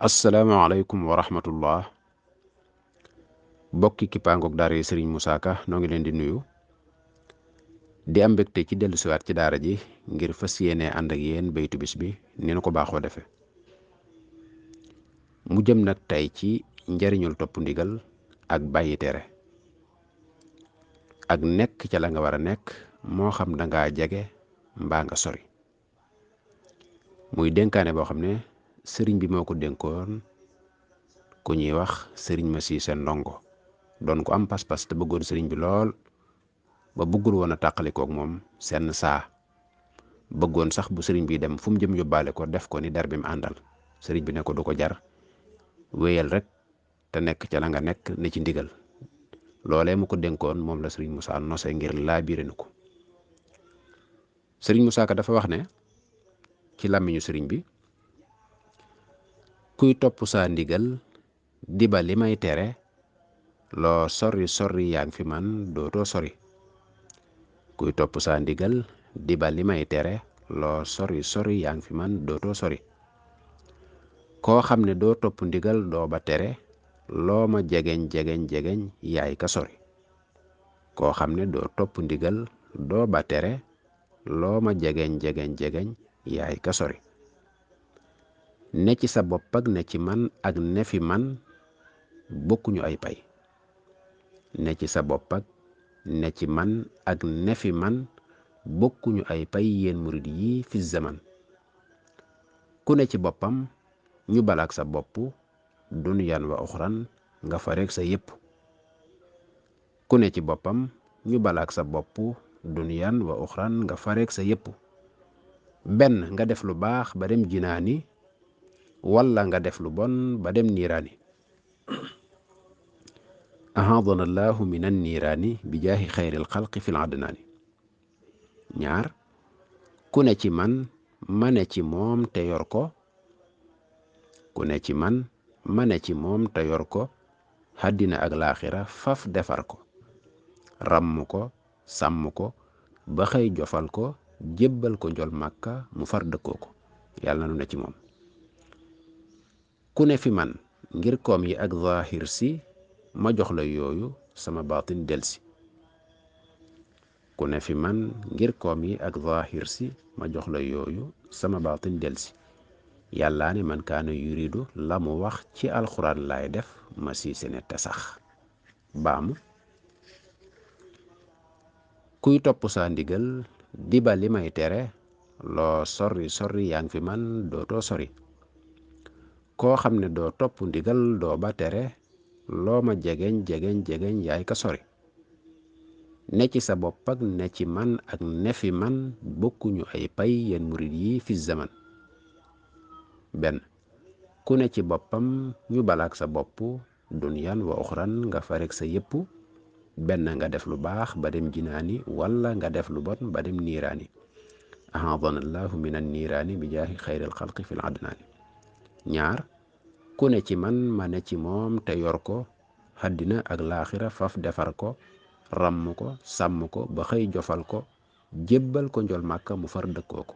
asalaamaaleykum wa rahmatullah bokki kippaangoog daara yi sëriñ Moussa Ka noo ngi leen di nuyu di am mbégte ci dellu siwaat ci daara ji ngir fas yéene ànd ak yéen baytu bis bi ni nu ko baaxoo defe mu jëm nag tey ci njariñul topp ndigal ak bàyyi tere ak nekk ca la nga war a nekk moo xam danga jege mbaa nga sori muy dénkaane boo xam ne sëriñ bi moo ko dénkoon ku ñuy wax sëriñ ma siise ndongo doon ko am pas-pas te bëggoon sëriñ bi lool ba bëggul woon a tàqalikook moom senn saa bëggoon sax bu sëriñ bi dem fu mu jëm yóbbaale ko def ko ni der bi mu àndal sëriñ bi ne ko du ko jar wéyal rek te nekk ca la nga nekk ne ci ndigal loolee mu ko dénkoon moom la sëriñ Moussa nose ngir laa biire nu ko sëriñ Moussa Ka dafa wax ne ci làmmiñu sëriñ bi kuy topp saa ndigal di ba li may tere loo sori sori yaa ngi fi man dootoo sori kuy topp saa ndigal di ba li may tere loo sori sori yaa ngi fi man dootoo sori koo xam ne doo topp ndigal doo ba tere loo ma jegeñ jegeñ jegeñ yaay ka sori koo xam ne doo topp ndigal doo ba tere loo ma jegeñ jegeñ jegeñ yaay ka sori ne ci sa bopp ak ne ci man ak ne fi man bokkuñu ay pay ne ci sa bopp ak ne ci man ak ne fi man bokkuñu ay pay yéen murid yi fi zaman ku ne ci boppam ñu balaak sa bopp dunyan wa uxran nga fa rek sa yépp ku ne ci boppam ñu balaak sa bopp dunyan wa uxran nga fa rek sa yépp benn nga def lu baax ba dem jinaani walla nga def lu bon ba dem niiraani ahadana allahu min an niiraani bi jaahi xayril xalqi fil adnaani ñaar ku ne ci man ma ne ci moom te yor ko ku ne ci man ma ne ci moom te yor ko àddina ak laaxira faf defar ko ràmm ko sàmm ko ba xëy jofal ko jébbal ko njol màkka mu far dëkkoo ko yàlla na nu ne ci moom ku ne fi man ngir koom yi ak zaahir si ma jox la yooyu sama baatin delsi ku ne fi man ngir koom yi ak zaahir si ma jox la yooyu sama baatin delsi yàllaa ne man kaana yuridu la mu wax ci alxuraan laay def ma siise ne te sax baamu kuy topp saa ndigal di ba li may tere loo sori sori yaa ngi fi man dootoo sori koo xam ne doo topp ndigal doo ba tere loo ma jegeñ jegeñ jegeñ yaay ka sori ne ci sa bopp ak ne ci man ak ne fi man bokkuñu ay pay yéen murid yi fi zaman benn ku ne ci boppam ñu balaak sa bopp dunyan wa uxran nga fa rek sa yépp benn nga def lu baax ba dem jinaani walla nga def lu bon ba dem niiraani ahadana allahu min an niiraani bi jaahi xayril xalqi fil adnaani ñaar ku ne ci man ma ne ci moom te yor ko àddina ak laaxira faf defar ko ràmm ko sàmm ko ba xëy jofal ko jébbal ko njol màkka mu far dëkkoo ko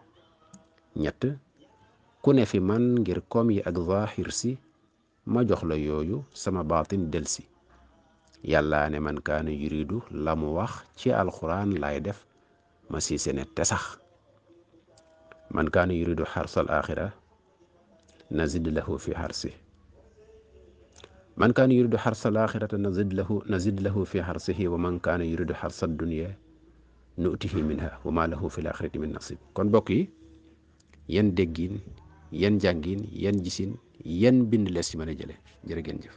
ñett ku ne fi man ngir koom yi ak zaahir si ma jox la yooyu sama baatin delsi yàllaa ne man kaana yuridu la mu wax ci alxuraan laay def ma siise ne te sax man kaana yuridu xarsal axira nazid lahu fi xarsi man kaana yuridu xarsal axirata nazid lahu fi xarsihi wa man kaana yuridu xarsal dunya nu'tihi minha wa ma lahu fi l-axirati min nasib kon mbokk yi yan déggin yan jàngin yan gisin yan bind lees ci mën a jële jërë ngeen jëf